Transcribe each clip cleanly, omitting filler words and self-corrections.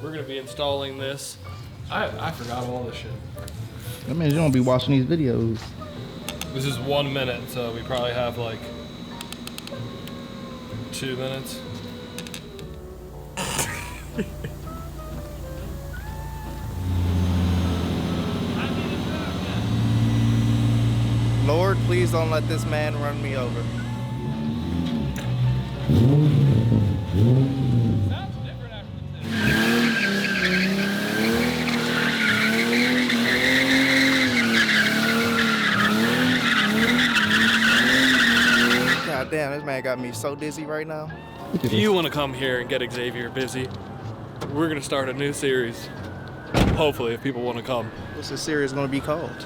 We're gonna be installing this. I forgot all this shit. That means you don't be watching these videos. This is 1 minute, so we probably have like 2 minutes. Lord, please don't let this man run me over. Sounds different after this. God damn, this man got me so dizzy right now. If you want to come here and get Xavier busy, we're gonna start a new series. Hopefully, if people want to come. What's this series gonna be called?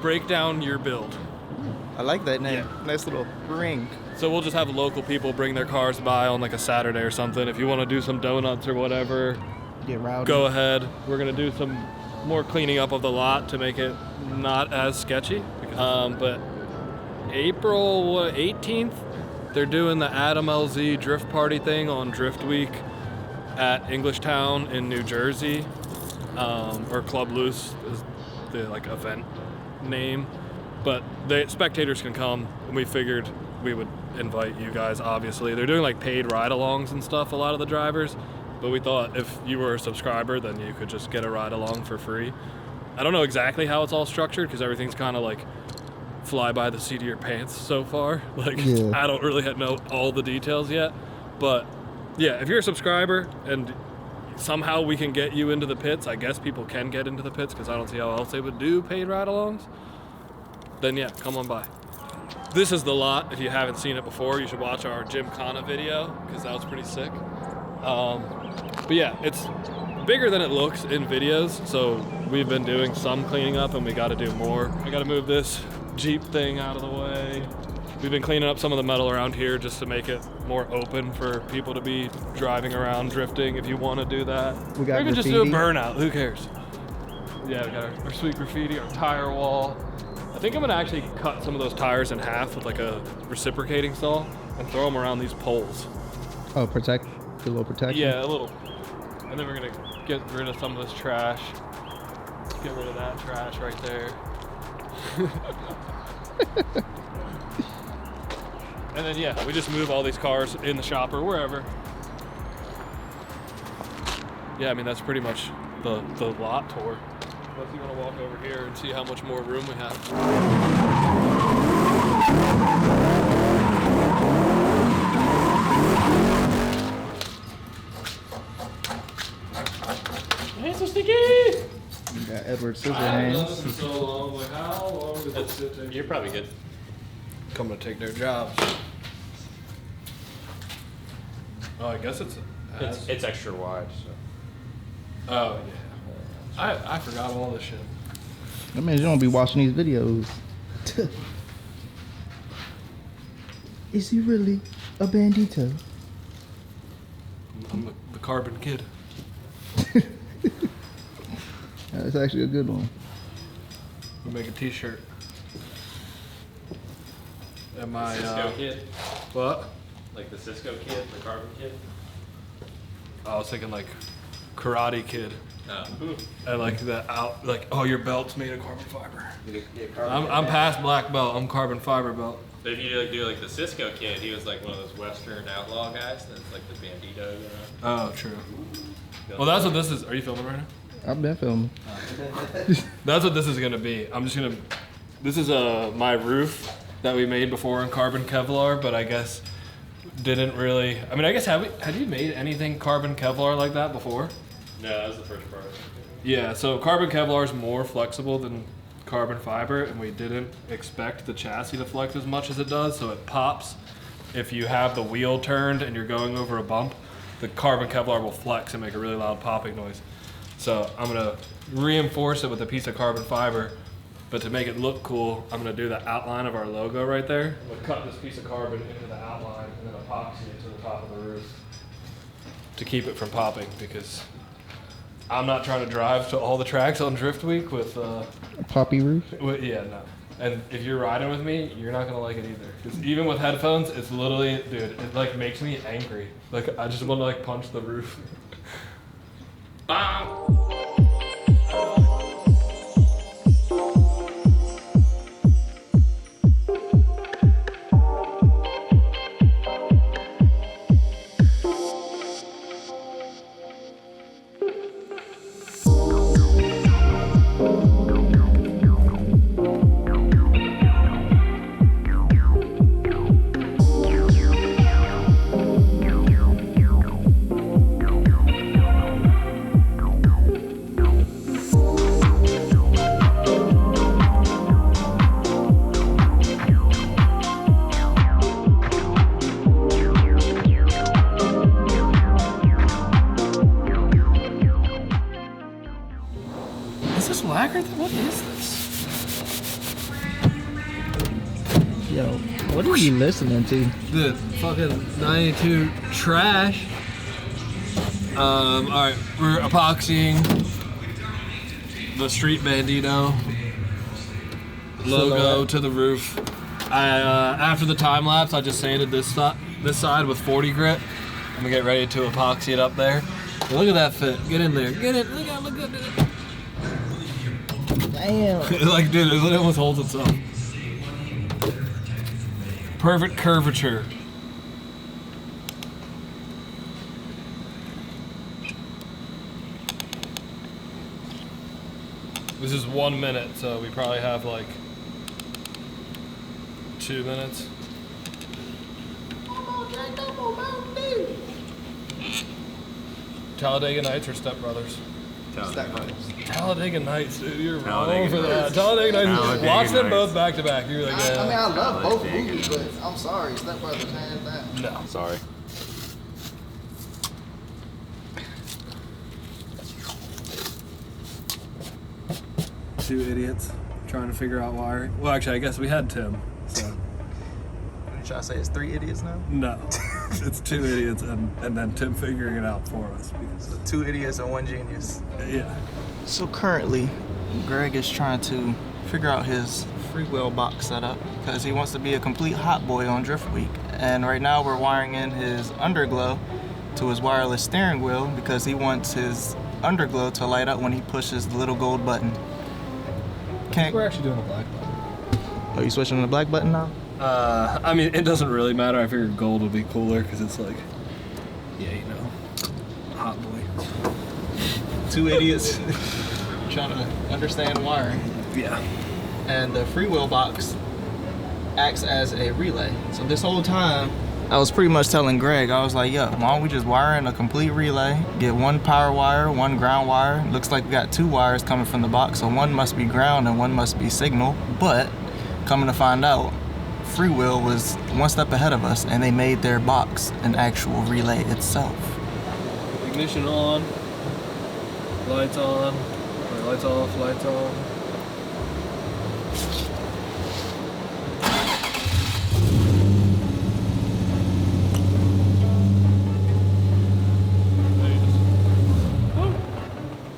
Break down your build. I like that name. Yeah. Nice little ring. So we'll just have local people bring their cars by on like a Saturday or something. If you want to do some donuts or whatever, Get rowdy. go ahead. We're gonna do some more cleaning up of the lot to make it not as sketchy. But April 18th, they're doing the Adam LZ Drift Party thing on Drift Week at Englishtown in New Jersey, or Club Loose is the like event name. But the spectators can come, and we figured we would invite you guys. Obviously, they're doing like paid ride-alongs and stuff. A lot of the drivers, but we thought if you were a subscriber, then you could just get a ride-along for free. I don't know exactly how it's all structured because everything's kind of like fly by the seat of your pants so far. Like, Yeah. I don't really know all the details yet, but yeah, if you're a subscriber and somehow we can get you into the pits, I guess people can get into the pits because I don't see how else they would do paid ride-alongs, then yeah, come on by. This is the lot. If you haven't seen it before, you should watch our Gymkhana video because that was pretty sick. But yeah, it's bigger than it looks in videos, so we've been doing some cleaning up and we got to do more. I got to move this Jeep thing out of the way. We've been cleaning up some of the metal around here just to make it more open for people to be driving around drifting if you want to do that. We got or you can just do a graffiti. burnout, who cares? Yeah, we got our sweet graffiti, our tire wall. I think I'm gonna actually cut some of those tires in half with like a reciprocating saw and throw them around these poles. Oh, protect. Do a little protection. Yeah, a little. And then we're gonna get rid of some of this trash. Get rid of that trash right there. And then yeah, we just move all these cars in the shop or wherever. Yeah, I mean that's pretty much the lot tour. Unless you want to walk over here and see how much more room we have. Hands so sticky! You got Edward Scissorhands. So long. Like, how long does it take? You're probably good. Coming to take their jobs. Oh, I guess it's extra wide. So. Oh yeah. I forgot all this shit. That means you don't be watching these videos. Is he really a bandito? I'm the carbon kid. That's actually a good one. We make a t-shirt. And my Cisco kid? what? Like the Cisco kid, the carbon kid? I was thinking like karate kid. Oh. I like that out, like, oh, your belt's made of carbon fiber. Yeah, carbon I'm past black belt. I'm carbon fiber belt. But if you do like the Cisco kid, he was like one of those Western outlaw guys. That's like the bandito, you know? Oh, true. Well, that's what this is. Are you filming right now? I've been filming. That's what this is gonna be. I'm just gonna. This is my roof that we made before in carbon Kevlar, but I guess didn't really. I mean, I guess have you made anything carbon Kevlar like that before? No, that was the first part. Yeah. So carbon Kevlar is more flexible than carbon fiber, and we didn't expect the chassis to flex as much as it does, so it pops. If you have the wheel turned and you're going over a bump, the carbon Kevlar will flex and make a really loud popping noise. So I'm gonna reinforce it with a piece of carbon fiber, but to make it look cool, I'm gonna do the outline of our logo right there. I'm gonna cut this piece of carbon into the outline and then epoxy it to the top of the roof to keep it from popping, because I'm not trying to drive to all the tracks on Drift Week with A poppy roof? yeah, no. And if you're riding with me, you're not gonna like it either. Because even with headphones, it's literally, dude, it like makes me angry. Like I just want to like punch the roof. Bam! Is this lacquer? What is this? Yo, what are you listening to? The fucking 92 trash. Alright, we're epoxying the Street Bandito logo to the roof. After the time lapse, I just sanded this side with 40 grit. I'm gonna get ready to epoxy it up there. Look at that fit. Get in there. Get it. Look at it. Damn. Like, dude, it almost holds itself. Perfect curvature. This is 1 minute, so we probably have like 2 minutes. Talladega Nights or Step Brothers? Talladega Nights, dude. You're wrong for that. Talladega Nights. Watch them both back to back. You're like, yeah. I mean, I love both movies, but I'm sorry, Step Brothers hands down. No. Sorry. Two idiots trying to figure out wiring. Well, actually, I guess we had Tim. So. You trying to say it's 3 idiots now? No. It's 2 idiots and then Tim figuring it out for us. Because, 2 idiots and 1 genius. yeah. So currently, Greg is trying to figure out his freewheel box setup because he wants to be a complete hot boy on Drift Week. And right now we're wiring in his underglow to his wireless steering wheel because he wants his underglow to light up when he pushes the little gold button. We're actually doing a black button. Oh, you switching to the black button now? I mean, it doesn't really matter. I figured gold would be cooler because it's like, yeah, you know, hot boy. 2 idiots trying to understand wiring. Yeah. And the freewheel box acts as a relay. So this whole time, I was pretty much telling Greg, I was like, yo, why don't we just wire in a complete relay, get 1 power wire, 1 ground wire. Looks like we got 2 wires coming from the box, so 1 must be ground and 1 must be signal. But coming to find out, Freewheel was 1 step ahead of us and they made their box an actual relay itself. Ignition on, lights on, or lights off, lights on.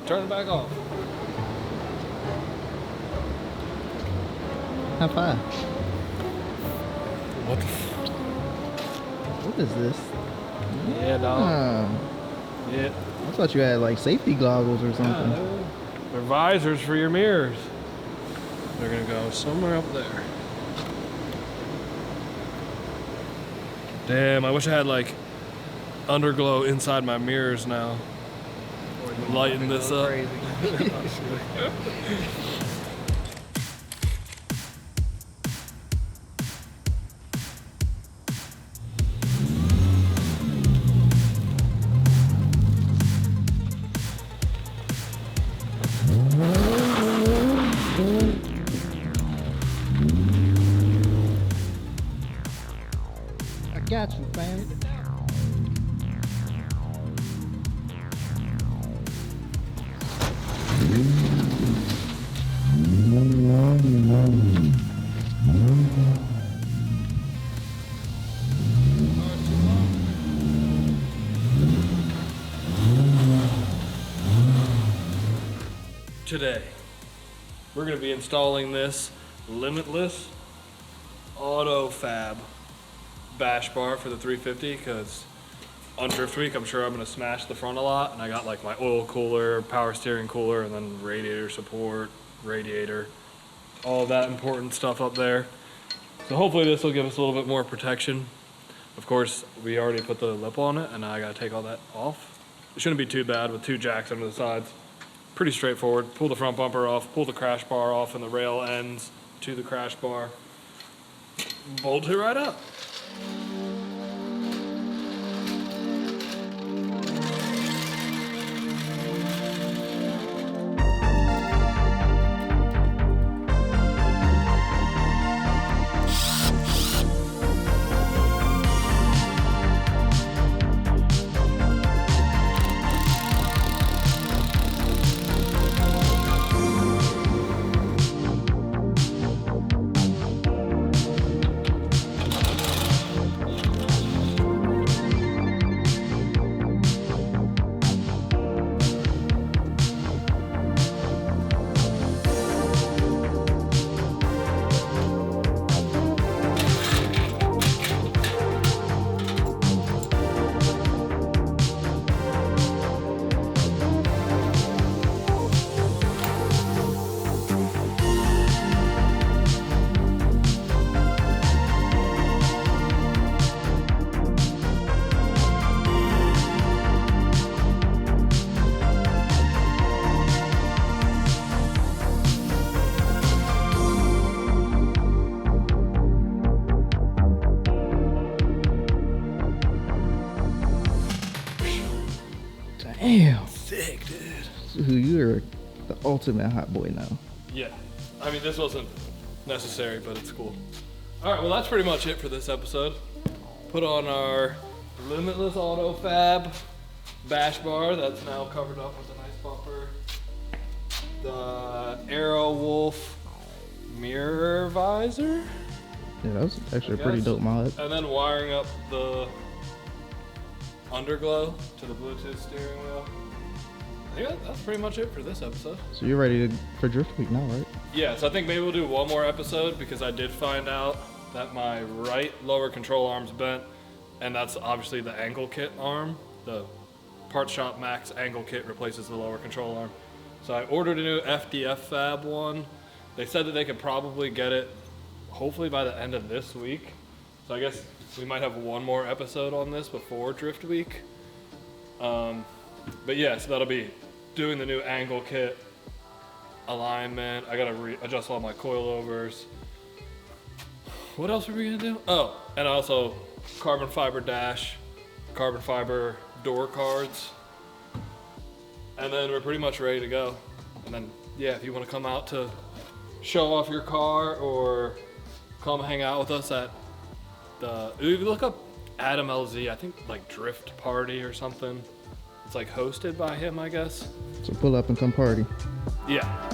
Turn it back off. High five. What the What is this? Yeah, dog. Oh, Yeah. I thought you had like safety goggles or something. They're visors for your mirrors. They're gonna go somewhere up there. Damn, I wish I had like underglow inside my mirrors now. Lighten this up. I got you, fam. Today, we're going to be installing this limitless auto fab bash bar for the 350 because on Drift Week, I'm sure I'm gonna smash the front a lot, and I got like my oil cooler, power steering cooler, and then radiator support, radiator, all that important stuff up there. So hopefully this will give us a little bit more protection. Of course, we already put the lip on it, and now I gotta take all that off. It shouldn't be too bad with 2 jacks under the sides. Pretty straightforward. Pull the front bumper off, pull the crash bar off, and the rail ends to the crash bar. Bolt it right up. Damn. Thick, dude. So you're the ultimate hot boy now. Yeah. I mean, this wasn't necessary, but it's cool. All right, well, that's pretty much it for this episode. Put on our Limitless Auto Fab bash bar that's now covered up with a nice bumper. The Arrow Wolf mirror visor. Yeah, that was actually a pretty dope mod. And then wiring up the underglow to the Bluetooth steering wheel. I think that's pretty much it for this episode. So you're ready for Drift Week now, right? Yeah, so I think maybe we'll do one more episode because I did find out that my right lower control arm's bent, and that's obviously the angle kit arm. The Parts Shop Max angle kit replaces the lower control arm. So I ordered a new FDF Fab one. They said that they could probably get it hopefully by the end of this week. So I guess we might have one more episode on this before Drift Week. But yeah, so that'll be doing the new angle kit, alignment. I gotta adjust all my coilovers. What else are we gonna do? Oh, and also carbon fiber dash, carbon fiber door cards. And then we're pretty much ready to go. And then, yeah, if you wanna come out to show off your car or come hang out with us at you look up Adam LZ, I think like Drift Party or something. It's like hosted by him, I guess. So pull up and come party. Yeah.